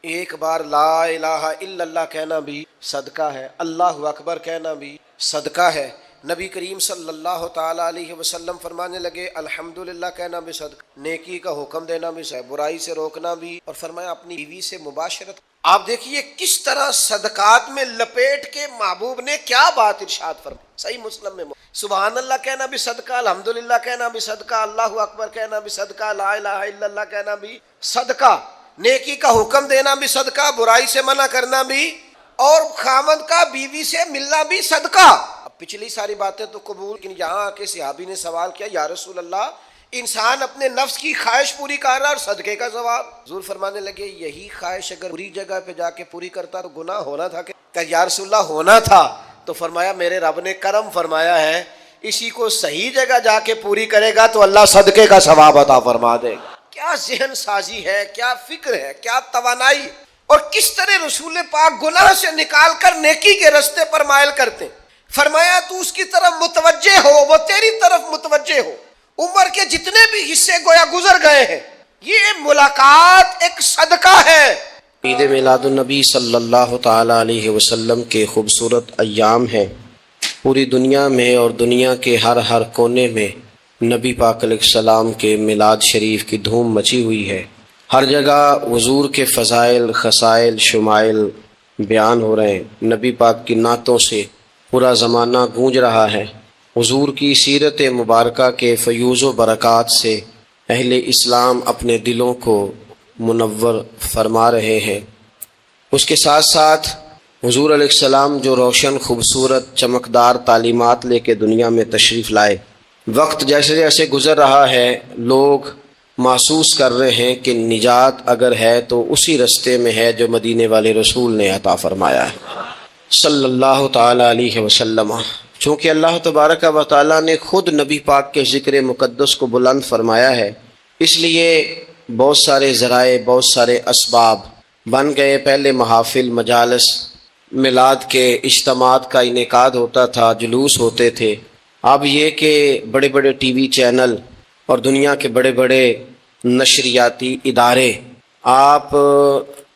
ایک بار لا الہ الا اللہ کہنا بھی صدقہ ہے، اللہ اکبر کہنا بھی صدقہ ہے۔ نبی کریم صلی اللہ تعالیٰ علیہ وسلم فرمانے لگے الحمدللہ کہنا بھی صدقہ، نیکی کا حکم دینا بھی صدقہ، برائی سے روکنا بھی، اور فرمایا اپنی بیوی سے مباشرت۔ آپ دیکھیے کس طرح صدقات میں لپیٹ کے محبوب نے کیا بات ارشاد فرمائی۔ صحیح مسلم میں سبحان اللہ کہنا بھی صدقہ، الحمدللہ کہنا بھی صدقہ، اللہ اکبر کہنا بھی صدقہ، لا الہ الا اللہ کہنا بھی صدقہ، نیکی کا حکم دینا بھی صدقہ، برائی سے منع کرنا بھی، اور خاوند کا بیوی سے ملنا بھی صدقہ۔ اب پچھلی ساری باتیں تو قبول، لیکن یہاں آ کے صحابی نے سوال کیا یا رسول اللہ انسان اپنے نفس کی خواہش پوری کر رہا ہے اور صدقے کا ثواب؟ حضور فرمانے لگے یہی خواہش اگر پوری جگہ پہ جا کے پوری کرتا تو گناہ ہونا تھا کہ یا رسول اللہ ہونا تھا؟ تو فرمایا میرے رب نے کرم فرمایا ہے، اسی کو صحیح جگہ جا کے پوری کرے گا تو اللہ صدقے کا ثواب عطا فرما دے گا۔ کیا ذہن سازی ہے، کیا فکر ہے، کیا توانائی، اور کس طرح رسول پاک گناہ سے نکال کر نیکی کے رستے پر مائل کرتے ہیں۔ فرمایا تو اس کی طرف متوجہ ہو، وہ تیری طرف متوجہ ہو۔ عمر کے جتنے بھی حصے گویا گزر گئے ہیں، یہ ملاقات ایک صدقہ ہے۔ عید میلاد النبی صلی اللہ تعالی علیہ وسلم کے خوبصورت ایام ہیں۔ پوری دنیا میں اور دنیا کے ہر کونے میں نبی پاک علیہ السلام کے میلاد شریف کی دھوم مچی ہوئی ہے۔ ہر جگہ حضور کے فضائل، خصائل، شمائل بیان ہو رہے ہیں۔ نبی پاک کی نعتوں سے پورا زمانہ گونج رہا ہے۔ حضور کی سیرت مبارکہ کے فیوز و برکات سے اہل اسلام اپنے دلوں کو منور فرما رہے ہیں۔ اس کے ساتھ ساتھ حضور علیہ السلام جو روشن، خوبصورت، چمکدار تعلیمات لے کے دنیا میں تشریف لائے، وقت جیسے جیسے گزر رہا ہے لوگ محسوس کر رہے ہیں کہ نجات اگر ہے تو اسی رستے میں ہے جو مدینے والے رسول نے عطا فرمایا ہے صلی اللہ تعالی علیہ وسلم۔ چونکہ اللہ تبارک و تعالی نے خود نبی پاک کے ذکر مقدس کو بلند فرمایا ہے، اس لیے بہت سارے ذرائع، بہت سارے اسباب بن گئے۔ پہلے محافل، مجالس، میلاد کے اجتماعات کا انعقاد ہوتا تھا، جلوس ہوتے تھے۔ اب یہ کہ بڑے بڑے ٹی وی چینل اور دنیا کے بڑے بڑے نشریاتی ادارے، آپ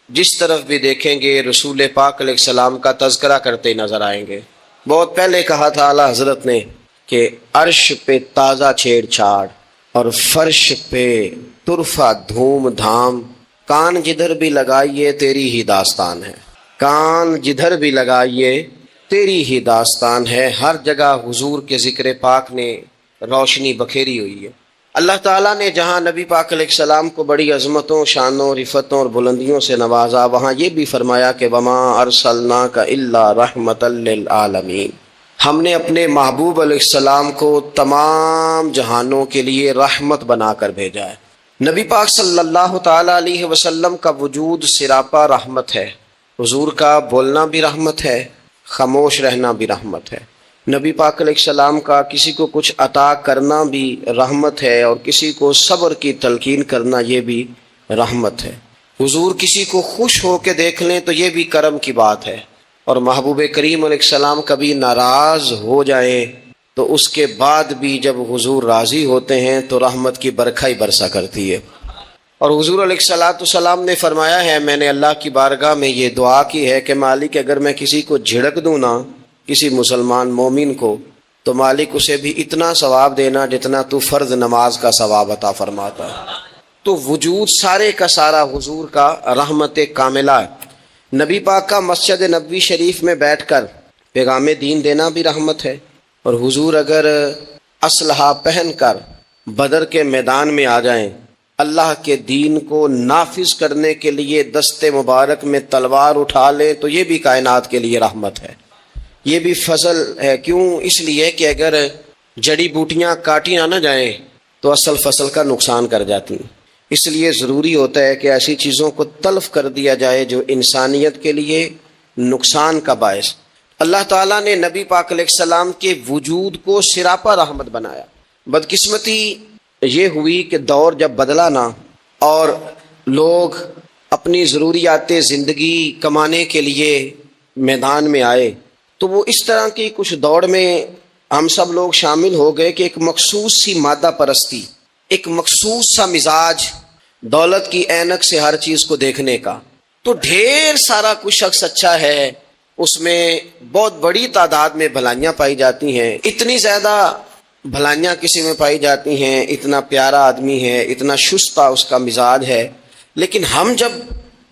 جس طرف بھی دیکھیں گے رسول پاک علیہ السلام کا تذکرہ کرتے نظر آئیں گے۔ بہت پہلے کہا تھا اعلیٰ حضرت نے کہ عرش پہ تازہ چھیڑ چھاڑ اور فرش پہ طرفہ دھوم دھام، کان جدھر بھی لگائیے تیری ہی داستان ہے، کان جدھر بھی لگائیے تیری ہی داستان ہے۔ ہر جگہ حضور کے ذکر پاک نے روشنی بکھیری ہوئی ہے۔ اللہ تعالیٰ نے جہاں نبی پاک علیہ السلام کو بڑی عظمتوں، شانوں، رفتوں اور بلندیوں سے نوازا، وہاں یہ بھی فرمایا کہ وما ارسلناک الا رحمۃ للعالمین، ہم نے اپنے محبوب علیہ السلام کو تمام جہانوں کے لیے رحمت بنا کر بھیجا ہے۔ نبی پاک صلی اللہ تعالیٰ علیہ وسلم کا وجود سراپا رحمت ہے۔ حضور کا بولنا بھی رحمت ہے، خاموش رہنا بھی رحمت ہے۔ نبی پاک علیہ السلام کا کسی کو کچھ عطا کرنا بھی رحمت ہے، اور کسی کو صبر کی تلقین کرنا یہ بھی رحمت ہے۔ حضور کسی کو خوش ہو کے دیکھ لیں تو یہ بھی کرم کی بات ہے، اور محبوب کریم علیہ السلام کبھی ناراض ہو جائیں تو اس کے بعد بھی جب حضور راضی ہوتے ہیں تو رحمت کی برکھا ہی برسا کرتی ہے۔ اور حضور علیہ السلام نے فرمایا ہے، میں نے اللہ کی بارگاہ میں یہ دعا کی ہے کہ مالک اگر میں کسی کو جھڑک دوں نا، کسی مسلمان مومن کو، تو مالک اسے بھی اتنا ثواب دینا جتنا تو فرض نماز کا ثواب عطا فرماتا ہے۔ تو وجود سارے کا سارا حضور کا رحمت کاملہ ہے۔ نبی پاک کا مسجد نبوی شریف میں بیٹھ کر پیغام دین دینا بھی رحمت ہے، اور حضور اگر اسلحہ پہن کر بدر کے میدان میں آ جائیں، اللہ کے دین کو نافذ کرنے کے لیے دست مبارک میں تلوار اٹھا لیں، تو یہ بھی کائنات کے لیے رحمت ہے، یہ بھی فضل ہے۔ کیوں؟ اس لیے کہ اگر جڑی بوٹیاں کاٹی نہ جائیں تو اصل فصل کا نقصان کر جاتی ہیں۔ اس لیے ضروری ہوتا ہے کہ ایسی چیزوں کو تلف کر دیا جائے جو انسانیت کے لیے نقصان کا باعث۔ اللہ تعالیٰ نے نبی پاک علیہ السلام کے وجود کو سراپا رحمت بنایا۔ بدقسمتی یہ ہوئی کہ دور جب بدلا نا اور لوگ اپنی ضروریات زندگی کمانے کے لیے میدان میں آئے، تو وہ اس طرح کی کچھ دوڑ میں ہم سب لوگ شامل ہو گئے کہ ایک مخصوص سی مادہ پرستی، ایک مخصوص سا مزاج، دولت کی اینک سے ہر چیز کو دیکھنے کا، تو ڈھیر سارا کوئی شخص اچھا ہے، اس میں بہت بڑی تعداد میں بھلائیاں پائی جاتی ہیں، اتنی زیادہ بھلائیاں کسی میں پائی جاتی ہیں، اتنا پیارا آدمی ہے، اتنا شستہ اس کا مزاج ہے، لیکن ہم جب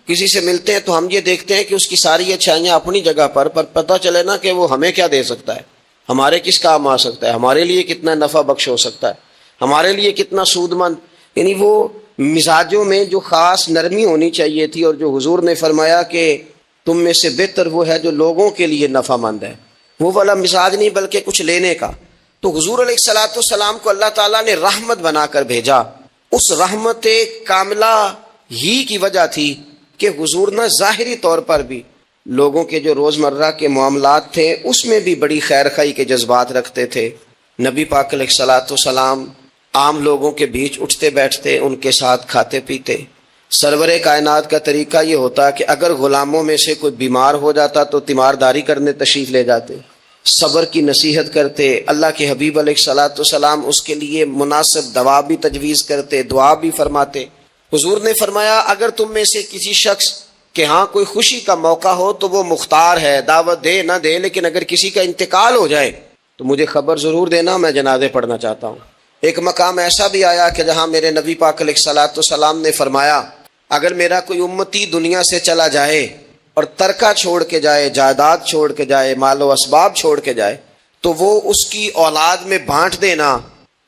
کسی سے ملتے ہیں تو ہم یہ دیکھتے ہیں کہ اس کی ساری اچھائیاں اپنی جگہ پر پتہ چلے نا کہ وہ ہمیں کیا دے سکتا ہے، ہمارے کس کام آ سکتا ہے، ہمارے لیے کتنا نفع بخش ہو سکتا ہے، ہمارے لیے کتنا سود مند. یعنی وہ مزاجوں میں جو خاص نرمی ہونی چاہیے تھی، اور جو حضور نے فرمایا کہ تم میں سے بہتر وہ ہے جو لوگوں کے لیے نفع مند ہے، وہ والا مزاج نہیں بلکہ کچھ لینے کا. تو حضور علیہ الصلوۃ والسلام کو اللہ تعالیٰ نے رحمت بنا کر بھیجا. اس رحمت کاملہ ہی کی وجہ تھی کہ حضور نہ ظاہری طور پر بھی لوگوں کے جو روزمرہ کے معاملات تھے اس میں بھی بڑی خیر خواہی کے جذبات رکھتے تھے. نبی پاک علیہ الصلوۃ والسلام عام لوگوں کے بیچ اٹھتے بیٹھتے، ان کے ساتھ کھاتے پیتے. سرور کائنات کا طریقہ یہ ہوتا کہ اگر غلاموں میں سے کوئی بیمار ہو جاتا تو تیمارداری کرنے تشریف لے جاتے، صبر کی نصیحت کرتے. اللہ کے حبیب علیہ الصلوۃ والسلام اس کے لیے مناسب دوا بھی تجویز کرتے، دعا بھی فرماتے. حضور نے فرمایا اگر تم میں سے کسی شخص کہ ہاں کوئی خوشی کا موقع ہو تو وہ مختار ہے، دعوت دے نہ دے، لیکن اگر کسی کا انتقال ہو جائے تو مجھے خبر ضرور دینا، میں جنازے پڑھنا چاہتا ہوں. ایک مقام ایسا بھی آیا کہ جہاں میرے نبی پاک علیہ الصلوۃ والسلام نے فرمایا اگر میرا کوئی امتی دنیا سے چلا جائے اور ترکہ چھوڑ کے جائے، جائیداد چھوڑ کے جائے، مال و اسباب چھوڑ کے جائے، تو وہ اس کی اولاد میں بانٹ دینا،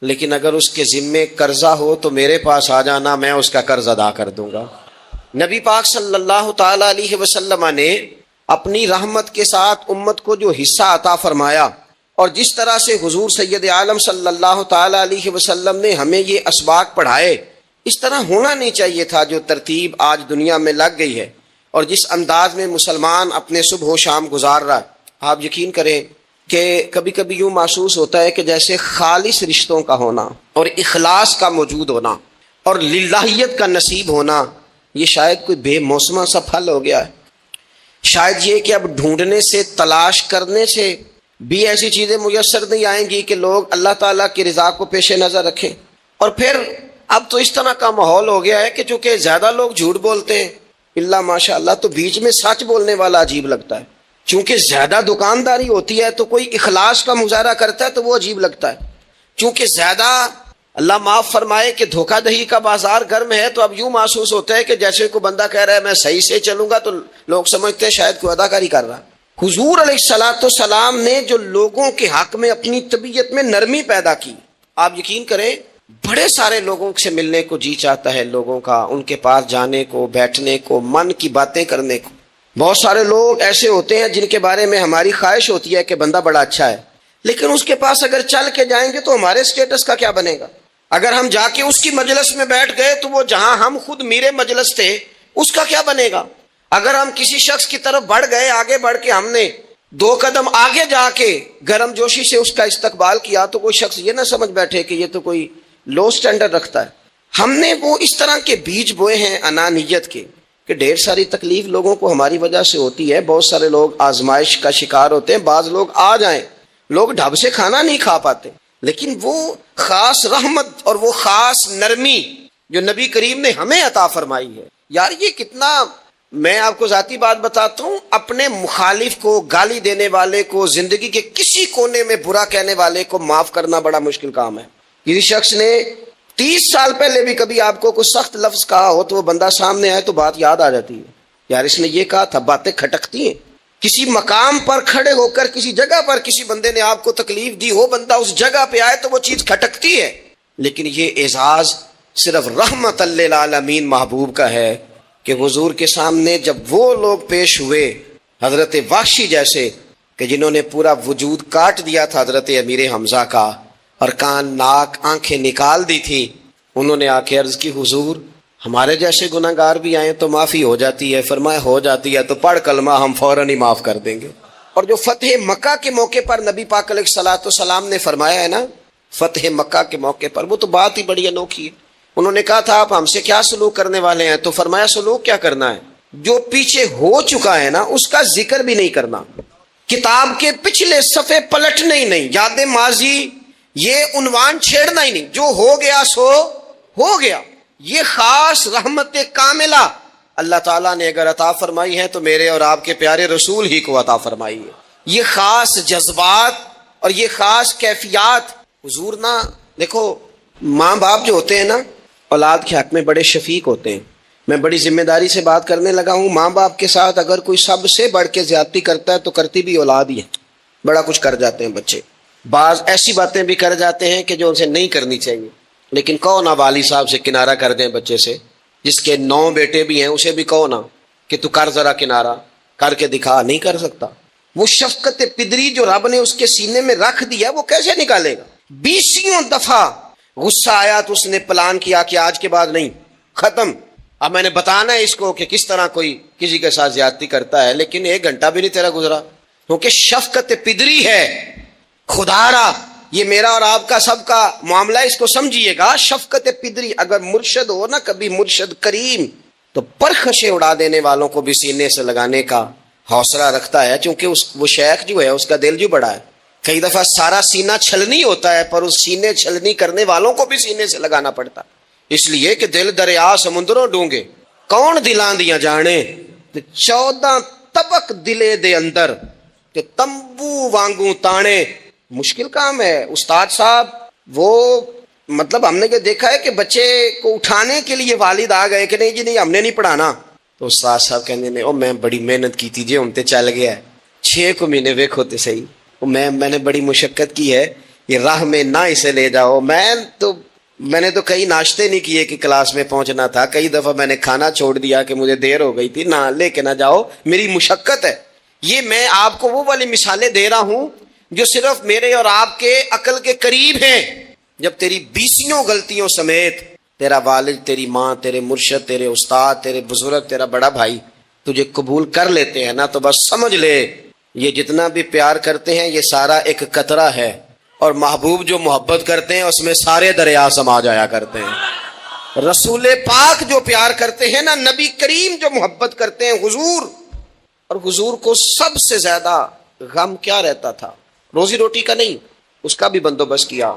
لیکن اگر اس کے ذمے قرضہ ہو تو میرے پاس آ جانا، میں اس کا قرض ادا کر دوں گا. نبی پاک صلی اللہ تعالی علیہ وسلم نے اپنی رحمت کے ساتھ امت کو جو حصہ عطا فرمایا، اور جس طرح سے حضور سید عالم صلی اللہ تعالی علیہ وسلم نے ہمیں یہ اسباق پڑھائے، اس طرح ہونا نہیں چاہیے تھا جو ترتیب آج دنیا میں لگ گئی ہے اور جس انداز میں مسلمان اپنے صبح و شام گزار رہا ہے. آپ یقین کریں کہ کبھی کبھی یوں محسوس ہوتا ہے کہ جیسے خالص رشتوں کا ہونا اور اخلاص کا موجود ہونا اور للہیت کا نصیب ہونا یہ شاید کوئی بے موسمہ سا پھل ہو گیا ہے. شاید یہ کہ اب ڈھونڈنے سے، تلاش کرنے سے بھی ایسی چیزیں میسر نہیں آئیں گی کہ لوگ اللہ تعالیٰ کی رضا کو پیش نظر رکھیں. اور پھر اب تو اس طرح کا ماحول ہو گیا ہے کہ چونکہ زیادہ لوگ جھوٹ بولتے ہیں اللہ ماشاء اللہ، تو بیچ میں سچ بولنے والا عجیب لگتا ہے. چونکہ زیادہ دکانداری ہوتی ہے تو کوئی اخلاص کا مظاہرہ کرتا ہے تو وہ عجیب لگتا ہے. چونکہ زیادہ اللہ معاف فرمائے کہ دھوکہ دہی کا بازار گرم ہے تو اب یوں محسوس ہوتا ہے کہ جیسے کوئی بندہ کہہ رہا ہے میں صحیح سے چلوں گا تو لوگ سمجھتے ہیں شاید کوئی اداکاری کر رہا. حضور علیہ الصلوۃ والسلام نے جو لوگوں کے حق میں اپنی طبیعت میں نرمی پیدا کی، آپ یقین کریں بڑے سارے لوگوں سے ملنے کو جی چاہتا ہے لوگوں کا، ان کے پاس جانے کو، بیٹھنے کو، من کی باتیں کرنے کو. بہت سارے لوگ ایسے ہوتے ہیں جن کے بارے میں ہماری خواہش ہوتی ہے کہ بندہ بڑا اچھا ہے، لیکن اس کے پاس اگر چل کے جائیں گے تو ہمارے سٹیٹس کا کیا بنے گا؟ اگر ہم جا کے اس کی مجلس میں بیٹھ گئے تو وہ جہاں ہم خود میرے مجلس تھے اس کا کیا بنے گا؟ اگر ہم کسی شخص کی طرف بڑھ گئے، آگے بڑھ کے ہم نے 2 قدم آگے جا کے گرم جوشی سے اس کا استقبال کیا تو کوئی شخص یہ نہ سمجھ بیٹھے کہ یہ تو کوئی لو سٹینڈرڈ رکھتا ہے. ہم نے وہ اس طرح کے بیج بوئے ہیں انانیت کے کہ ڈھیر ساری تکلیف لوگوں کو ہماری وجہ سے ہوتی ہے. بہت سارے لوگ آزمائش کا شکار ہوتے ہیں. بعض لوگ آ جائیں، لوگ ڈھب سے کھانا نہیں کھا پاتے، لیکن وہ خاص رحمت اور وہ خاص نرمی جو نبی کریم نے ہمیں عطا فرمائی ہے، یار یہ کتنا، میں آپ کو ذاتی بات بتاتا ہوں، اپنے مخالف کو، گالی دینے والے کو، زندگی کے کسی کونے میں برا کہنے والے کو معاف کرنا بڑا مشکل کام ہے. کسی شخص نے 30 سال پہلے بھی کبھی آپ کو کوئی سخت لفظ کہا ہو تو وہ بندہ سامنے آئے تو بات یاد آ جاتی ہے، یار اس نے یہ کہا تھا. باتیں کھٹکتی ہیں. کسی مقام پر کھڑے ہو کر کسی جگہ پر کسی بندے نے آپ کو تکلیف دی ہو، بندہ اس جگہ پہ آئے تو وہ چیز کھٹکتی ہے. لیکن یہ اعزاز صرف رحمت للعالمین محبوب کا ہے کہ حضور کے سامنے جب وہ لوگ پیش ہوئے، حضرت وحشی جیسے کہ جنہوں نے پورا وجود کاٹ دیا تھا حضرت امیر حمزہ کا اور کان، ناک، آنکھیں نکال دی تھی، انہوں نے آ کے عرض کی حضور ہمارے جیسے گناہ گار بھی آئیں تو معافی ہو جاتی ہے. فرمایا ہو جاتی ہے تو پڑھ کلمہ، ہم فوراً ہی معاف کر دیں گے. اور جو فتح مکہ کے موقع پر نبی پاک علیہ الصلوۃ والسلام نے فرمایا ہے نا، فتح مکہ کے موقع پر، وہ تو بات ہی بڑی انوکھی ہے. انہوں نے کہا تھا آپ ہم سے کیا سلوک کرنے والے ہیں؟ تو فرمایا سلوک کیا کرنا ہے؟ جو پیچھے ہو چکا ہے نا اس کا ذکر بھی نہیں کرنا، کتاب کے پچھلے صفحے پلٹنے ہی نہیں، یاد ماضی یہ عنوان چھیڑنا ہی نہیں، جو ہو گیا سو ہو گیا. یہ خاص رحمت کاملہ اللہ تعالیٰ نے اگر عطا فرمائی ہے تو میرے اور آپ کے پیارے رسول ہی کو عطا فرمائی ہے۔ یہ خاص جذبات اور یہ خاص کیفیات حضور نا، دیکھو ماں باپ جو ہوتے ہیں نا اولاد کے حق میں بڑے شفیق ہوتے ہیں۔ میں بڑی ذمہ داری سے بات کرنے لگا ہوں، ماں باپ کے ساتھ اگر کوئی سب سے بڑھ کے زیادتی کرتا ہے تو کرتی بھی اولاد ہی ہے۔ بڑا کچھ کر جاتے ہیں بچے، بعض ایسی باتیں بھی کر جاتے ہیں کہ جو ان سے نہیں کرنی چاہیے، لیکن کہو نا والد صاحب سے کنارہ کر دیں بچے سے، جس کے 9 بیٹے بھی ہیں اسے بھی کہو نا کہ تو کر ذرا کنارہ کر کے دکھا، نہیں کر سکتا۔ وہ شفقت پدری جو رب نے اس کے سینے میں رکھ دیا وہ کیسے نکالے گا؟ 20 دفعہ غصہ آیا تو اس نے پلان کیا کہ آج کے بعد نہیں، ختم۔ اب میں نے بتانا ہے اس کو کہ کس طرح کوئی کسی کے ساتھ زیادتی کرتا ہے، لیکن 1 گھنٹہ بھی نہیں تیرا گزرا، کیونکہ شفقت پدری ہے۔ خدا را یہ میرا اور آپ کا سب کا معاملہ، اس کو سمجھیے گا، شفقت پدری۔ اگر مرشد ہو نا کبھی مرشد کریم تو پرخشیں اڑا دینے والوں کو بھی سینے سے لگانے کا حوصلہ رکھتا ہے، چونکہ وہ شیخ جو ہے اس کا دل جو بڑا ہے۔ کئی دفعہ سارا سینہ چھلنی ہوتا ہے پر اس سینے چھلنی کرنے والوں کو بھی سینے سے لگانا پڑتا، اس لیے کہ دل دریا سمندروں ڈونگے کون دلاں دیاں جانے، 14 طبق دلے دے اندر کہ تمبو وانگوں تانے۔ مشکل کام ہے استاد صاحب۔ وہ مطلب ہم نے یہ دیکھا ہے کہ بچے کو اٹھانے کے لیے والد آ گئے کہ نہیں جی نہیں ہم نے نہیں پڑھانا، تو استاد صاحب کہنے نے او میں بڑی محنت کی تھی جی ہم تے چل گیا ہے 6 مہینے ویکھو تے صحیح، میں نے بڑی مشقت کی ہے، یہ راہ میں نہ اسے لے جاؤ۔ میں نے تو کئی ناشتے نہیں کیے کہ کلاس میں پہنچنا تھا، کئی دفعہ میں نے کھانا چھوڑ دیا کہ مجھے دیر ہو گئی تھی، نہ لے کے نہ جاؤ، میری مشقت ہے۔ یہ میں آپ کو وہ والی مثالیں دے رہا ہوں جو صرف میرے اور آپ کے عقل کے قریب ہیں۔ جب تیری 20 غلطیوں سمیت تیرا والد، تیری ماں، تیرے مرشد، تیرے استاد، تیرے بزرگ، تیرا بڑا بھائی تجھے قبول کر لیتے ہیں نا، تو بس سمجھ لے یہ جتنا بھی پیار کرتے ہیں یہ سارا ایک قطرہ ہے، اور محبوب جو محبت کرتے ہیں اس میں سارے دریا سما جایا کرتے ہیں۔ رسول پاک جو پیار کرتے ہیں نا، نبی کریم جو محبت کرتے ہیں حضور، اور حضور کو سب سے زیادہ غم کیا رہتا تھا؟ روزی روٹی کا نہیں، اس کا بھی بندوبست کیا،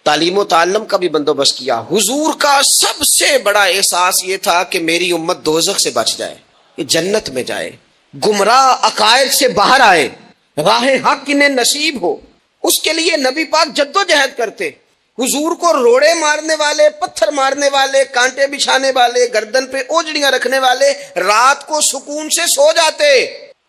تعلیم و تعلم کا بھی بندوبست کیا۔ حضور کا سب سے بڑا احساس یہ تھا کہ میری امت دوزخ سے بچ جائے، یہ جنت میں جائے، گمراہ عقائد سے باہر آئے، راہ حق انہیں نصیب ہو۔ اس کے لیے نبی پاک جد و جہد کرتے۔ حضور کو روڑے مارنے والے، پتھر مارنے والے، کانٹے بچھانے والے، گردن پہ اوجڑیاں رکھنے والے رات کو سکون سے سو جاتے،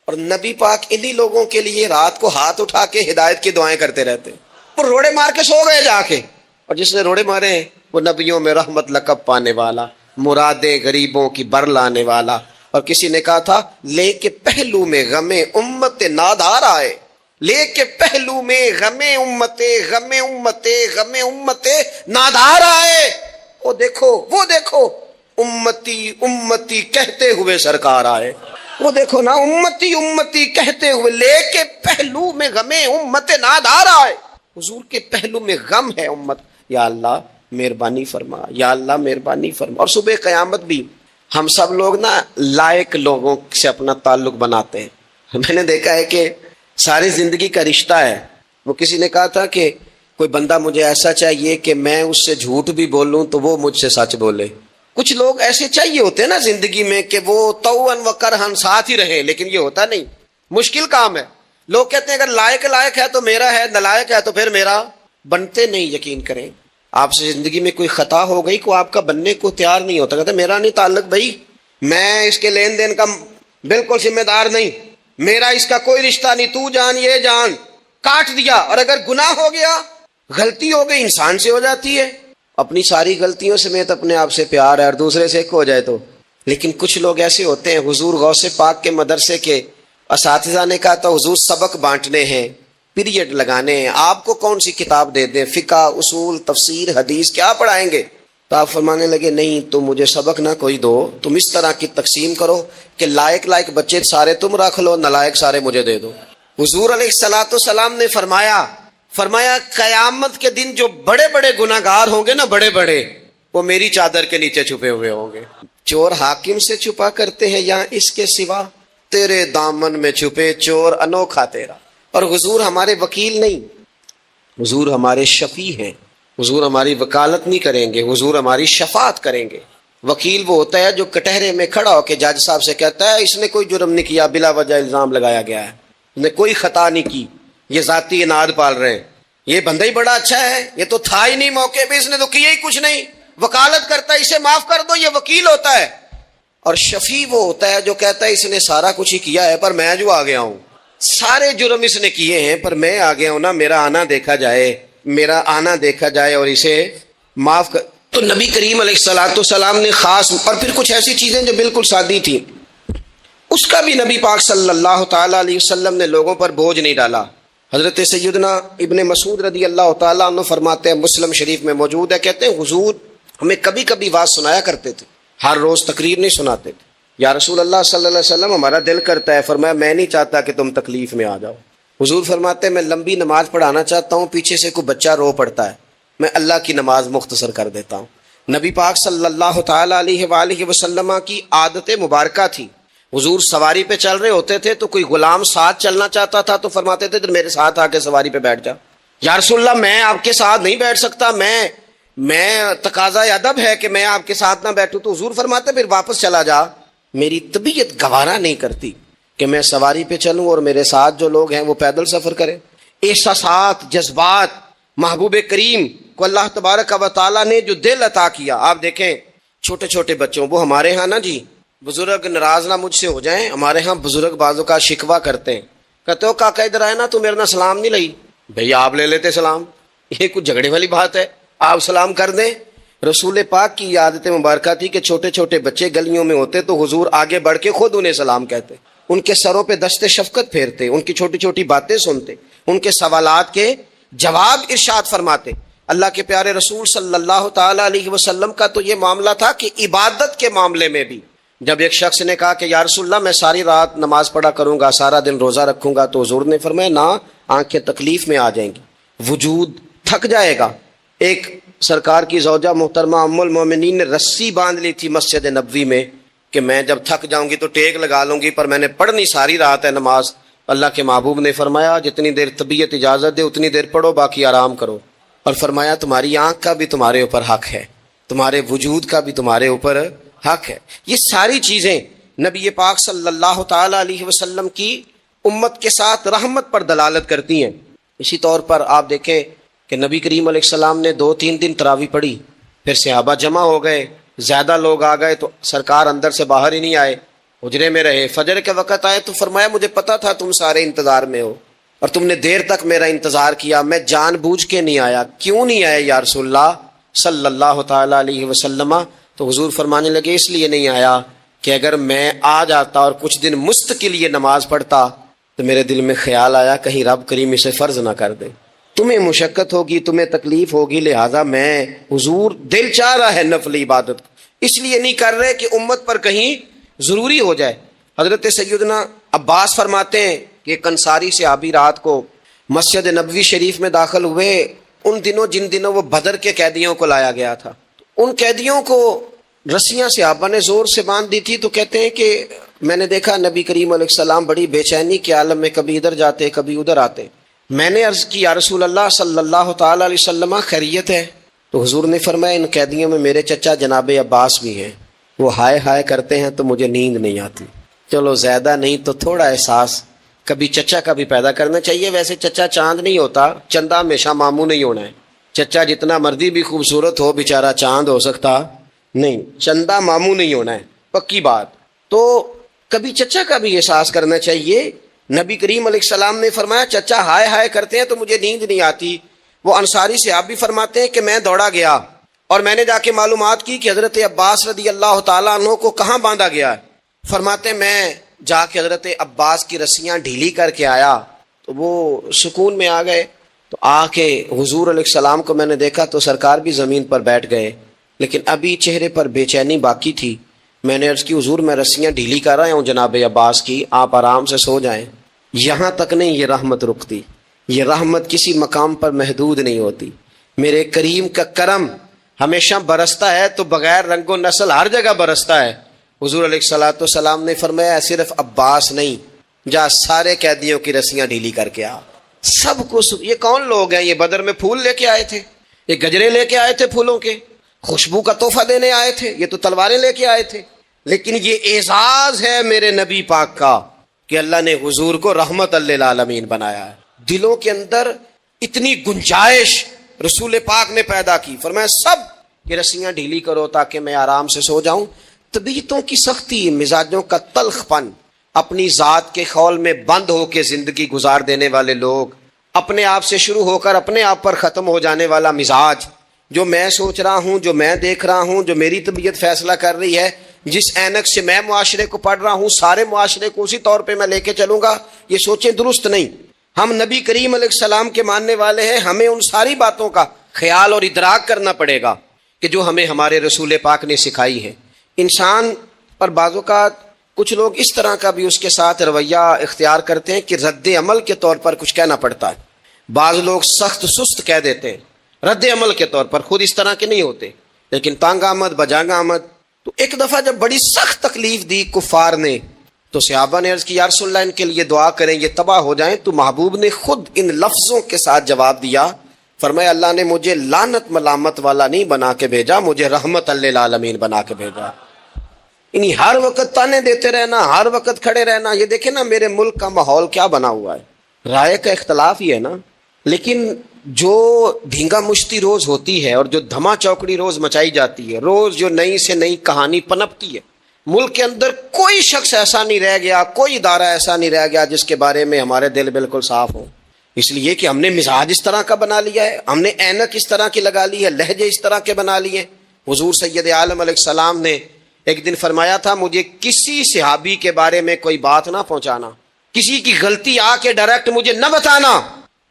اور نبی پاک انہی لوگوں کے لیے رات کو ہاتھ اٹھا کے ہدایت کی دعائیں کرتے رہتے۔ وہ روڑے مار کے سو گئے جا کے، اور جس نے روڑے مارے ہیں وہ نبیوں میں رحمت لقب پانے والا، مرادیں غریبوں کی بر لانے والا۔ اور کسی نے کہا تھا لے کے پہلو میں غم امت نادار آئے، لے کے پہلو میں غم امت نادار آئے۔ وہ دیکھو امتی امتی کہتے ہوئے سرکار آئے۔ وہ دیکھو نا امتی امتی کہتے ہوئے لے کے پہلو میں غم امت نادار آئے۔ حضور کے پہلو میں غم ہے امت۔ یا اللہ مہربانی فرما، یا اللہ مہربانی فرما۔ اور صبح قیامت بھی ہم سب لوگ نا لائق لوگوں سے اپنا تعلق بناتے ہیں۔ میں نے دیکھا ہے کہ ساری زندگی کا رشتہ ہے۔ وہ کسی نے کہا تھا کہ کوئی بندہ مجھے ایسا چاہیے کہ میں اس سے جھوٹ بھی بولوں تو وہ مجھ سے سچ بولے۔ کچھ لوگ ایسے چاہیے ہوتے ہیں نا زندگی میں کہ وہ توأن و کرہن ساتھ ہی رہے، لیکن یہ ہوتا نہیں، مشکل کام ہے۔ لوگ کہتے ہیں اگر لائق ہے تو میرا ہے، نالائق ہے تو پھر میرا۔ بنتے نہیں، یقین کریں آپ سے زندگی میں کوئی خطا ہو گئی کو آپ کا بننے کو تیار نہیں ہوتا، کہتے میرا نہیں تعلق بھائی، میں اس کے لین دین کا بالکل ذمہ دار نہیں، میرا اس کا کوئی رشتہ نہیں، تو جان یہ جان، کاٹ دیا۔ اور اگر گناہ ہو گیا، غلطی ہو گئی، انسان سے ہو جاتی ہے، اپنی ساری غلطیوں سمیت اپنے آپ سے پیار ہے، اور دوسرے سے ایک ہو جائے تو۔ لیکن کچھ لوگ ایسے ہوتے ہیں، حضور غوث پاک کے مدرسے کے اساتذہ نے کہا تھا حضور سبق بانٹنے ہیں، پیریڈ لگانے ہیں، آپ کو کون سی کتاب دے دیں، فقہ، اصول، تفسیر، حدیث، کیا پڑھائیں گے؟ تو آپ فرمانے لگے نہیں تم مجھے سبق نہ کوئی دو، تم اس طرح کی تقسیم کرو کہ لائق بچے سارے تم رکھ لو، نالائق سارے مجھے دے دو۔ حضور علیہ الصلوۃ والسلام نے فرمایا قیامت کے دن جو بڑے بڑے گناہ گار ہوں گے نا، بڑے بڑے، وہ میری چادر کے نیچے چھپے ہوئے ہوں گے۔ چور حاکم سے چھپا کرتے ہیں یا اس کے سوا، تیرے دامن میں چھپے چور انوکھا تیرا۔ اور حضور ہمارے وکیل نہیں، حضور ہمارے شفیع ہیں، حضور ہماری وکالت نہیں کریں گے، حضور ہماری شفاعت کریں گے۔ وکیل وہ ہوتا ہے جو کٹہرے میں کھڑا ہو کے جج صاحب سے کہتا ہے اس نے کوئی جرم نہیں کیا، بلا وجہ الزام لگایا گیا ہے، اس نے کوئی خطا نہیں کی، یہ ذاتی اناد پال رہے ہیں، یہ بندہ ہی بڑا اچھا ہے، یہ تو تھا ہی نہیں موقع پہ، اس نے تو کیا ہی کچھ نہیں، وکالت کرتا ہے اسے معاف کر دو، یہ وکیل ہوتا ہے۔ اور شفیع وہ ہوتا ہے جو کہتا ہے اس نے سارا کچھ ہی کیا ہے پر میں جو آ گیا ہوں، سارے جرم اس نے کیے ہیں پر میں آ گیا ہوں نا، میرا آنا دیکھا جائے، میرا آنا دیکھا جائے اور اسے معاف کر۔ تو نبی کریم علیہ الصلوۃ والسلام نے خاص، اور پھر کچھ ایسی چیزیں جو بالکل سادی تھیں، اس کا بھی نبی پاک صلی اللہ تعالیٰ علیہ وسلم نے لوگوں پر بوجھ نہیں ڈالا۔ حضرت سیدنا ابن مسعود رضی اللہ تعالیٰ عنہ فرماتے ہیں، مسلم شریف میں موجود ہے، کہتے ہیں حضور ہمیں کبھی کبھی بات سنایا کرتے تھے، ہر روز تقریر نہیں سناتے تھے۔ یا رسول اللہ صلی اللہ علیہ وسلم ہمارا دل کرتا ہے، فرمایا میں نہیں چاہتا کہ تم تکلیف میں آ جاؤ۔ حضور فرماتے ہیں میں لمبی نماز پڑھانا چاہتا ہوں، پیچھے سے کوئی بچہ رو پڑتا ہے، میں اللہ کی نماز مختصر کر دیتا ہوں۔ نبی پاک صلی اللہ تعالیٰ علیہ وآلہ وسلم کی عادت مبارکہ تھی، حضور سواری پہ چل رہے ہوتے تھے تو کوئی غلام ساتھ چلنا چاہتا تھا تو فرماتے تھے میرے ساتھ آ کے سواری پہ بیٹھ جا۔ یا رسول اللہ میں آپ کے ساتھ نہیں بیٹھ سکتا، میں تقاضا ادب ہے کہ میں آپ کے ساتھ نہ بیٹھوں، تو حضور فرماتے پھر واپس چلا جا، میری طبیعت گوارا نہیں کرتی کہ میں سواری پہ چلوں اور میرے ساتھ جو لوگ ہیں وہ پیدل سفر کریں۔ احساسات، جذبات محبوب کریم کو اللہ تبارک و تعالیٰ نے جو دل عطا کیا، آپ دیکھیں چھوٹے چھوٹے بچوں، وہ ہمارے ہاں نا جی بزرگ ناراض نہ مجھ سے ہو جائیں، ہمارے ہاں بزرگ بازو کا شکوہ کرتے ہیں، کہتے ہو کاکا ادھر آئے نا تو میرے نہ سلام نہیں لئی، بھئی آپ لے لیتے سلام، یہ کچھ جھگڑے والی بات ہے، آپ سلام کر دیں۔ رسول پاک کی عادت مبارکہ تھی کہ چھوٹے چھوٹے بچے گلیوں میں ہوتے تو حضور آگے بڑھ کے خود انہیں سلام کہتے، ان کے سروں پہ دست شفقت پھیرتے، ان کی چھوٹی چھوٹی باتیں سنتے، ان کے سوالات کے جواب ارشاد فرماتے۔ اللہ کے پیارے رسول صلی اللہ تعالیٰ علیہ وسلم کا تو یہ معاملہ تھا کہ عبادت کے معاملے میں بھی جب ایک شخص نے کہا کہ یا رسول اللہ میں ساری رات نماز پڑھا کروں گا، سارا دن روزہ رکھوں گا، تو حضور نے فرمایا نہ، آنکھیں تکلیف میں آ جائیں گی، وجود تھک جائے گا۔ ایک سرکار کی زوجہ محترمہ ام المومنین نے رسی باندھ لی تھی مسجد نبوی میں کہ میں جب تھک جاؤں گی تو ٹیک لگا لوں گی، پر میں نے پڑھنی ساری رات ہے نماز۔ اللہ کے محبوب نے فرمایا جتنی دیر طبیعت اجازت دے اتنی دیر پڑھو، باقی آرام کرو، اور فرمایا تمہاری آنکھ کا بھی تمہارے اوپر حق ہے، تمہارے وجود کا بھی تمہارے اوپر حق ہے۔ یہ ساری چیزیں نبی پاک صلی اللہ تعالیٰ علیہ وسلم کی امت کے ساتھ رحمت پر دلالت کرتی ہیں۔ اسی طور پر آپ دیکھیں کہ نبی کریم علیہ السلام نے 2-3 دن تراویح پڑھی، پھر صحابہ جمع ہو گئے، زیادہ لوگ آ گئے تو سرکار اندر سے باہر ہی نہیں آئے، حجرے میں رہے۔ فجر کے وقت آئے تو فرمایا مجھے پتا تھا تم سارے انتظار میں ہو اور تم نے دیر تک میرا انتظار کیا، میں جان بوجھ کے نہیں آیا۔ کیوں نہیں آئے یا رسول اللہ صلی اللہ تعالیٰ علیہ وسلم؟ تو حضور فرمانے لگے اس لیے نہیں آیا کہ اگر میں آ جاتا اور کچھ دن مستقل یہ نماز پڑھتا تو میرے دل میں خیال آیا کہیں رب کریم اسے فرض نہ کر دے، تمہیں مشقت ہوگی، تمہیں تکلیف ہوگی، لہذا میں حضور دل چاہ رہا ہے نفل عبادت کو، اس لیے نہیں کر رہے کہ امت پر کہیں ضروری ہو جائے۔ حضرت سیدنا عباس فرماتے ہیں کہ ایک انصاری صحابی رات کو مسجد نبوی شریف میں داخل ہوئے، ان دنوں جن دنوں وہ بدر کے قیدیوں کو لایا گیا تھا، ان قیدیوں کو رسیاں صحابہ نے زور سے باندھ دی تھی، تو کہتے ہیں کہ میں نے دیکھا نبی کریم علیہ السلام بڑی بے چینی کے عالم میں کبھی ادھر جاتے کبھی ادھر آتے۔ میں نے عرض کی یا رسول اللہ صلی اللہ تعالیٰ علیہ وسلم خیریت ہے؟ تو حضور نے فرمایا ان قیدیوں میں میرے چچا جناب عباس بھی ہیں، وہ ہائے ہائے کرتے ہیں تو مجھے نیند نہیں آتی۔ چلو زیادہ نہیں تو تھوڑا احساس کبھی چچا کا بھی پیدا کرنا چاہیے۔ ویسے چچا چاند نہیں ہوتا، چندہ ہمیشہ ماموں نہیں ہونا ہے، چچا جتنا مرضی بھی خوبصورت ہو بیچارہ چاند ہو سکتا نہیں، چندہ ماموں نہیں ہونا ہے، پکی بات۔ تو کبھی چچا کا بھی احساس کرنا چاہیے۔ نبی کریم علیہ السلام نے فرمایا چچا ہائے ہائے کرتے ہیں تو مجھے نیند نہیں آتی۔ وہ انصاری سے آپ بھی فرماتے ہیں کہ میں دوڑا گیا اور میں نے جا کے معلومات کی کہ حضرت عباس رضی اللہ تعالیٰ عنہ کو کہاں باندھا گیا ہے۔ فرماتے میں جا کے حضرت عباس کی رسیاں ڈھیلی کر کے آیا تو وہ سکون میں آ گئے۔ تو آ کے حضور علیہ السلام کو میں نے دیکھا تو سرکار بھی زمین پر بیٹھ گئے، لیکن ابھی چہرے پر بے چینی باقی تھی۔ میں نے عرض کی حضور میں رسیاں ڈھیلی کر رہا ہوں جناب عباس کی، آپ آرام سے سو جائیں۔ یہاں تک نہیں یہ رحمت رکتی، یہ رحمت کسی مقام پر محدود نہیں ہوتی۔ میرے کریم کا کرم ہمیشہ برستا ہے تو بغیر رنگ و نسل ہر جگہ برستا ہے۔ حضور علیہ الصلوۃ والسلام نے فرمایا صرف عباس نہیں، جا سارے قیدیوں کی رسیاں ڈھیلی کر کے آ، سب کو۔ یہ کون لوگ ہیں؟ یہ بدر میں پھول لے کے آئے تھے، یہ گجرے لے کے آئے تھے پھولوں کے، خوشبو کا تحفہ دینے آئے تھے، یہ تو تلواریں لے کے آئے تھے، لیکن یہ اعزاز ہے میرے نبی پاک کا کہ اللہ نے حضور کو رحمت للعالمین بنایا ہے۔ دلوں کے اندر اتنی گنجائش رسول پاک نے پیدا کی، فرمایا سب یہ رسیاں ڈھیلی کرو تاکہ میں آرام سے سو جاؤں۔ طبیعتوں کی سختی، مزاجوں کا تلخ پن، اپنی ذات کے خول میں بند ہو کے زندگی گزار دینے والے لوگ، اپنے آپ سے شروع ہو کر اپنے آپ پر ختم ہو جانے والا مزاج، جو میں سوچ رہا ہوں، جو میں دیکھ رہا ہوں، جو میری طبیعت فیصلہ کر رہی ہے، جس اینک سے میں معاشرے کو پڑھ رہا ہوں، سارے معاشرے کو اسی طور پہ میں لے کے چلوں گا، یہ سوچیں درست نہیں۔ ہم نبی کریم علیہ السلام کے ماننے والے ہیں، ہمیں ان ساری باتوں کا خیال اور ادراک کرنا پڑے گا کہ جو ہمیں ہمارے رسول پاک نے سکھائی ہے۔ انسان پر بعض اوقات کچھ لوگ اس طرح کا بھی اس کے ساتھ رویہ اختیار کرتے ہیں کہ رد عمل کے طور پر کچھ کہنا پڑتا ہے۔ بعض لوگ سخت سست کہہ دیتے ہیں رد عمل کے طور پر، خود اس طرح کے نہیں ہوتے، لیکن تانگ آمد بجانگ آمد۔ تو ایک دفعہ جب بڑی سخت تکلیف دی کفار نے تو صحابہ نے عرض کی یا رسول اللہ ان کے لیے دعا کریں یہ تباہ ہو جائیں، تو محبوب نے خود ان لفظوں کے ساتھ جواب دیا، فرمایا اللہ نے مجھے لعنت ملامت والا نہیں بنا کے بھیجا، مجھے رحمت للعالمین بنا کے بھیجا۔ یعنی ہر وقت تانے دیتے رہنا، ہر وقت کھڑے رہنا، یہ دیکھیں نا میرے ملک کا ماحول کیا بنا ہوا ہے، رائے کا اختلاف ہی ہے نا، لیکن جو دھینگا مشتی روز ہوتی ہے اور جو دھما چوکڑی روز مچائی جاتی ہے، روز جو نئی سے نئی کہانی پنپتی ہے، ملک کے اندر کوئی شخص ایسا نہیں رہ گیا، کوئی ادارہ ایسا نہیں رہ گیا جس کے بارے میں ہمارے دل بالکل صاف ہو، اس لیے کہ ہم نے مزاج اس طرح کا بنا لیا ہے، ہم نے اینک اس طرح کی لگا لی ہے، لہجے اس طرح کے بنا لیے۔ حضور سید عالم علیہ السلام نے ایک دن فرمایا تھا مجھے کسی صحابی کے بارے میں کوئی بات نہ پہنچانا، کسی کی غلطی آ کے ڈائریکٹ مجھے نہ بتانا،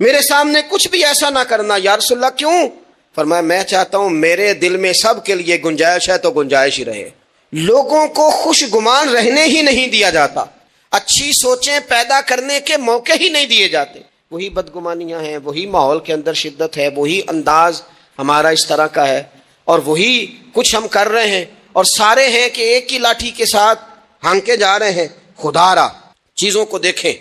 میرے سامنے کچھ بھی ایسا نہ کرنا۔ یا رسول اللہ کیوں؟ فرمایا میں چاہتا ہوں میرے دل میں سب کے لیے گنجائش ہے تو گنجائش ہی رہے، لوگوں کو خوش گمان رہنے ہی نہیں دیا جاتا، اچھی سوچیں پیدا کرنے کے موقع ہی نہیں دیے جاتے، وہی بدگمانیاں ہیں، وہی ماحول کے اندر شدت ہے، وہی انداز ہمارا اس طرح کا ہے، اور وہی کچھ ہم کر رہے ہیں، اور سارے ہیں کہ ایک ہی لاٹھی کے ساتھ ہانکے جا رہے ہیں۔ خدا را چیزوں کو دیکھیں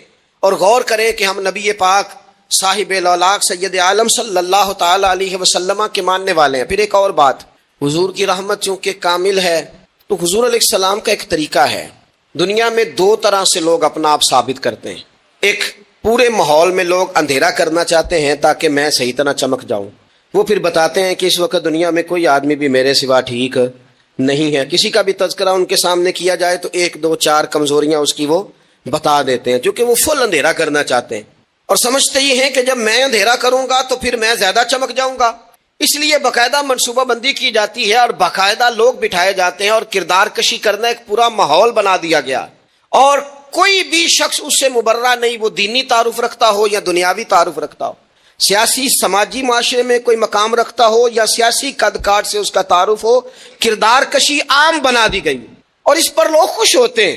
اور غور کریں کہ ہم نبی پاک صاحب الاولاق سید عالم صلی اللہ تعالی علیہ وسلم کے ماننے والے ہیں۔ پھر ایک اور بات، حضور کی رحمت چونکہ کامل ہے تو حضور علیہ السلام کا ایک طریقہ ہے، دنیا میں دو طرح سے لوگ اپنا آپ ثابت کرتے ہیں۔ ایک پورے ماحول میں لوگ اندھیرا کرنا چاہتے ہیں تاکہ میں صحیح طرح چمک جاؤں، وہ پھر بتاتے ہیں کہ اس وقت دنیا میں کوئی آدمی بھی میرے سوا ٹھیک نہیں ہے، کسی کا بھی تذکرہ ان کے سامنے کیا جائے تو ایک دو چار کمزوریاں اس کی وہ بتا دیتے ہیں، کیونکہ وہ فل اندھیرا کرنا چاہتے ہیں اور سمجھتے یہ ہیں کہ جب میں اندھیرا کروں گا تو پھر میں زیادہ چمک جاؤں گا، اس لیے باقاعدہ منصوبہ بندی کی جاتی ہے اور باقاعدہ لوگ بٹھائے جاتے ہیں اور کردار کشی کرنا ایک پورا ماحول بنا دیا گیا، اور کوئی بھی شخص اس سے مبرہ نہیں، وہ دینی تعارف رکھتا ہو یا دنیاوی تعارف رکھتا ہو، سیاسی سماجی معاشرے میں کوئی مقام رکھتا ہو یا سیاسی قد کاٹ سے اس کا تعارف ہو، کردار کشی عام بنا دی گئی اور اس پر لوگ خوش ہوتے ہیں۔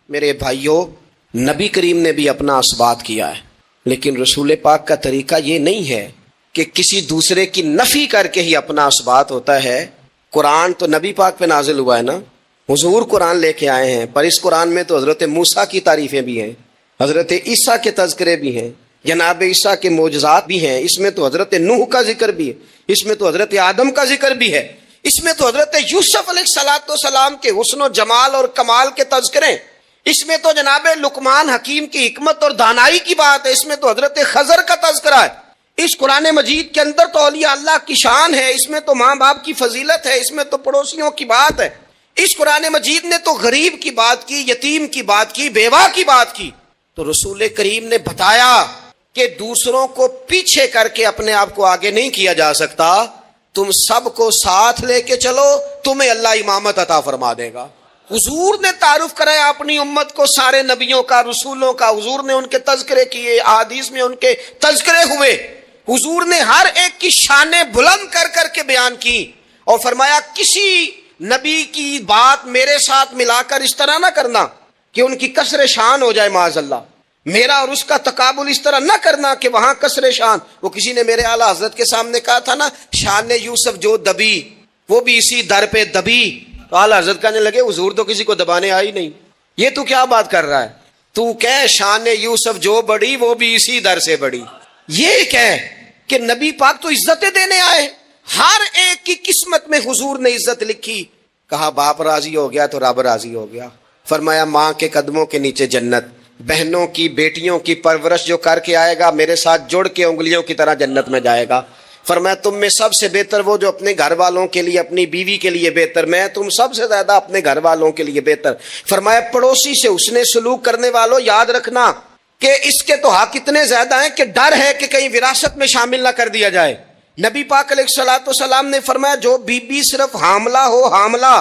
میرے بھائیوں، نبی کریم نے بھی اپنا اثبات کیا ہے، لیکن رسول پاک کا طریقہ یہ نہیں ہے کہ کسی دوسرے کی نفی کر کے ہی اپنا اثبات ہوتا ہے۔ قرآن تو نبی پاک پہ نازل ہوا ہے نا، حضور قرآن لے کے آئے ہیں، پر اس قرآن میں تو حضرت موسیٰ کی تعریفیں بھی ہیں، حضرت عیسیٰ کے تذکرے بھی ہیں، جناب عیسیٰ کے معجزات بھی ہیں، اس میں تو حضرت نوح کا ذکر بھی ہے، اس میں تو حضرت آدم کا ذکر بھی ہے، اس میں تو حضرت یوسف علیہ السلام کے حسن و جمال اور کمال کے تذکرے، اس میں تو جناب لقمان حکیم کی حکمت اور دانائی کی بات ہے، اس میں تو حضرت خضر کا تذکرہ ہے۔ اس قرآن مجید کے اندر تو اولیاء اللہ کی شان ہے، اس میں تو ماں باپ کی فضیلت ہے، اس میں تو پڑوسیوں کی بات ہے، اس قرآن مجید نے تو غریب کی بات کی، یتیم کی بات کی، بیوہ کی بات کی۔ تو رسول کریم نے بتایا کہ دوسروں کو پیچھے کر کے اپنے آپ کو آگے نہیں کیا جا سکتا، تم سب کو ساتھ لے کے چلو، تمہیں اللہ امامت عطا فرما دے گا۔ حضور نے تعارف کرایا اپنی امت کو سارے نبیوں کا، رسولوں کا، حضور نے ان کے تذکرے کیے، احادیث میں ان کے تذکرے ہوئے، حضور نے ہر ایک کی شانیں بلند کر کر کے بیان کی اور فرمایا کسی نبی کی بات میرے ساتھ ملا کر اس طرح نہ کرنا کہ ان کی کسر شان ہو جائے معاذ اللہ، میرا اور اس کا تقابل اس طرح نہ کرنا کہ وہاں کسر شان۔ وہ کسی نے میرے اعلیٰ حضرت کے سامنے کہا تھا نا، شان یوسف جو دبی وہ بھی اسی در پہ دبی، تو اعلیٰ حضرت کہنے لگے حضور تو کسی کو دبانے آئی نہیں، یہ تو کیا بات کر رہا ہے، تو کہہ شان یوسف جو بڑی وہ بھی اسی در سے بڑی، یہ کہہ کہ نبی پاک تو عزتیں دینے آئے، ہر ایک کی قسمت میں حضور نے عزت لکھی. کہا باپ راضی ہو گیا تو رب راضی ہو گیا. فرمایا ماں کے قدموں کے نیچے جنت، بہنوں کی بیٹیوں کی پرورش جو کر کے آئے گا میرے ساتھ جڑ کے انگلیوں کی طرح جنت میں جائے گا. فرمایا تم میں سب سے بہتر وہ جو اپنے گھر والوں کے لیے، اپنی بیوی کے لیے بہتر، میں تم سب سے زیادہ اپنے گھر والوں کے لیے بہتر. فرمایا پڑوسی سے اس نے سلوک کرنے والوں یاد رکھنا کہ اس کے تو حق اتنے زیادہ ہیں کہ ڈر ہے کہ کہیں وراثت میں شامل نہ کر دیا جائے. نبی پاک علیہ الصلوۃ والسلام نے فرمایا جو بی بی صرف حاملہ ہو، حاملہ،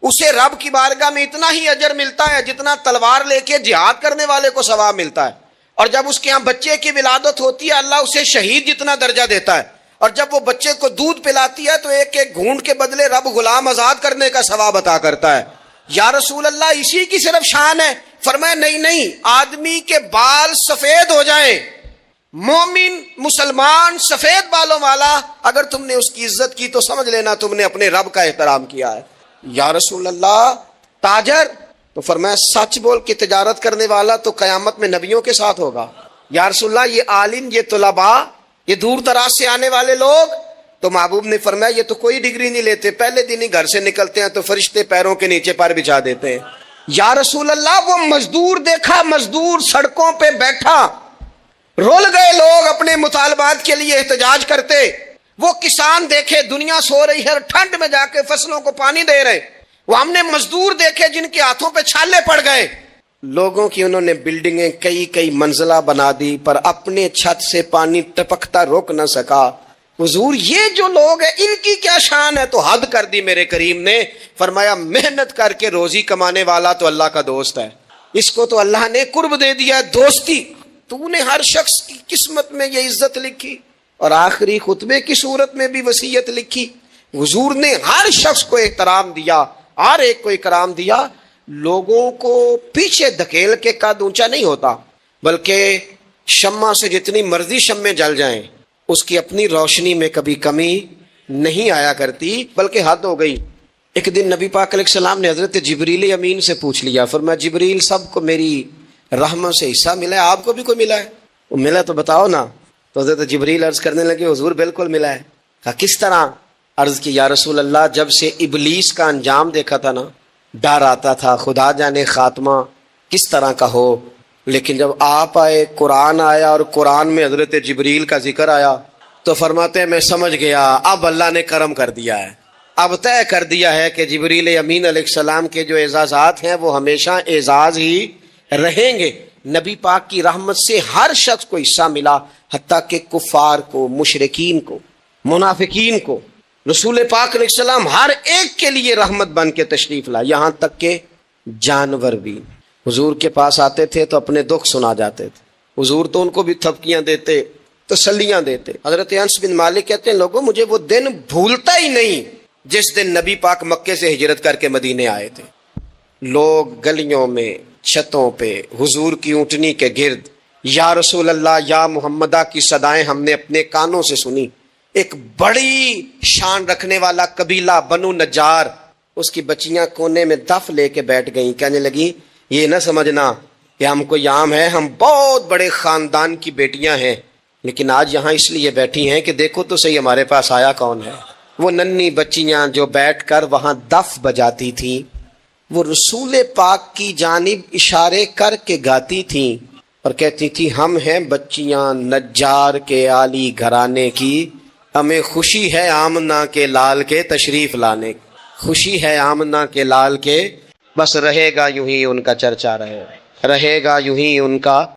اسے رب کی بارگاہ میں اتنا ہی اجر ملتا ہے جتنا تلوار لے کے جہاد کرنے والے کو ثواب ملتا ہے. اور جب اس کے ہاں بچے کی ولادت ہوتی ہے اللہ اسے شہید جتنا درجہ دیتا ہے. اور جب وہ بچے کو دودھ پلاتی ہے تو ایک ایک گھونٹ کے بدلے رب غلام آزاد کرنے کا ثواب عطا کرتا ہے. یا رسول اللہ اسی کی صرف شان ہے؟ فرمایا نہیں، آدمی کے بال سفید ہو جائیں، مومن مسلمان سفید بالوں والا، اگر تم نے اس کی عزت کی تو سمجھ لینا تم نے اپنے رب کا احترام کیا ہے. یا رسول اللہ تاجر؟ تو فرمایا سچ بول کے تجارت کرنے والا تو قیامت میں نبیوں کے ساتھ ہوگا. یا رسول اللہ یہ عالم، یہ طلباء، یہ دور دراز سے آنے والے لوگ؟ تو محبوب نے فرمایا یہ تو کوئی ڈگری نہیں لیتے، پہلے دن ہی گھر سے نکلتے ہیں تو فرشتے پیروں کے نیچے پر بچھا دیتے ہیں. یا رسول اللہ وہ مزدور دیکھا، مزدور سڑکوں پہ بیٹھا، رول گئے لوگ اپنے مطالبات کے لیے احتجاج کرتے. وہ کسان دیکھے دنیا سو رہی ہے، ٹھنڈ میں جا کے فصلوں کو پانی دے رہے. وہ ہم نے مزدور دیکھے جن کے ہاتھوں پہ چھالے پڑ گئے. لوگوں کی انہوں نے بلڈنگیں کئی منزلہ بنا دی پر اپنے چھت سے پانی ٹپکتا روک نہ سکا. حضور یہ جو لوگ ہیں ان کی کیا شان ہے؟ تو حد کر دی میرے کریم نے. فرمایا محنت کر کے روزی کمانے والا تو اللہ کا دوست ہے، اس کو تو اللہ نے قرب دے دیا دوستی. تو نے ہر شخص کی قسمت میں یہ عزت لکھی اور آخری خطبے کی صورت میں بھی وصیت لکھی. حضور نے ہر شخص کو احترام دیا، ہر ایک کو اکرام دیا. لوگوں کو پیچھے دھکیل کے قد اونچا نہیں ہوتا، بلکہ شمع سے جتنی مرضی شمع جل جائیں اس کی اپنی روشنی میں کبھی کمی نہیں آیا کرتی بلکہ حد ہو گئی. ایک دن نبی پاک علیہ السلام نے حضرت جبریل امین سے پوچھ لیا. فرمایا جبریل سب کو میری رحمت سے حصہ ملا ہے، آپ کو بھی کوئی ملا ہے؟ وہ ملا تو بتاؤ نا. تو حضرت جبریل عرض کرنے لگے حضور بالکل ملا ہے. کہا کس طرح؟ عرض کی یا رسول اللہ جب سے ابلیس کا انجام دیکھا تھا نا ڈر آتا تھا خدا جانے خاتمہ کس طرح کا ہو، لیکن جب آپ آئے قرآن آیا اور قرآن میں حضرت جبریل کا ذکر آیا تو فرماتے ہیں میں سمجھ گیا اب اللہ نے کرم کر دیا ہے، اب طے کر دیا ہے کہ جبریل امین علیہ السلام کے جو اعزازات ہیں وہ ہمیشہ اعزاز ہی رہیں گے. نبی پاک کی رحمت سے ہر شخص کو حصہ ملا، حتیٰ کہ کفار کو، مشرکین کو، منافقین کو. رسول پاک علیہ السلام ہر ایک کے لیے رحمت بن کے تشریف لائے، یہاں تک کہ جانور بھی حضور کے پاس آتے تھے تو اپنے دکھ سنا جاتے تھے. حضور تو ان کو بھی تھپکیاں دیتے، تسلیاں دیتے. حضرت انس بن مالک کہتے ہیں لوگوں مجھے وہ دن بھولتا ہی نہیں جس دن نبی پاک مکے سے ہجرت کر کے مدینے آئے تھے. لوگ گلیوں میں، چھتوں پہ، حضور کی اونٹنی کے گرد یا رسول اللہ یا محمدہ کی صدائیں ہم نے اپنے کانوں سے سنی. ایک بڑی شان رکھنے والا قبیلہ بنو نجار، اس کی بچیاں کونے میں دف لے کے بیٹھ گئیں، کہنے لگی یہ نہ سمجھنا کہ ہم کو یام ہے، ہم بہت بڑے خاندان کی بیٹیاں ہیں، لیکن آج یہاں اس لیے بیٹھی ہیں کہ دیکھو تو صحیح ہمارے پاس آیا کون ہے. وہ ننھی بچیاں جو بیٹھ کر وہاں دف بجاتی تھیں وہ رسول پاک کی جانب اشارے کر کے گاتی تھیں اور کہتی تھی ہم ہیں بچیاں نجار کے عالی گھرانے کی، ہمیں خوشی ہے آمنہ کے لال کے تشریف لانے، خوشی ہے آمنہ کے لال کے. بس رہے گا یوں ہی ان کا چرچا، رہے گا یوں ہی ان کا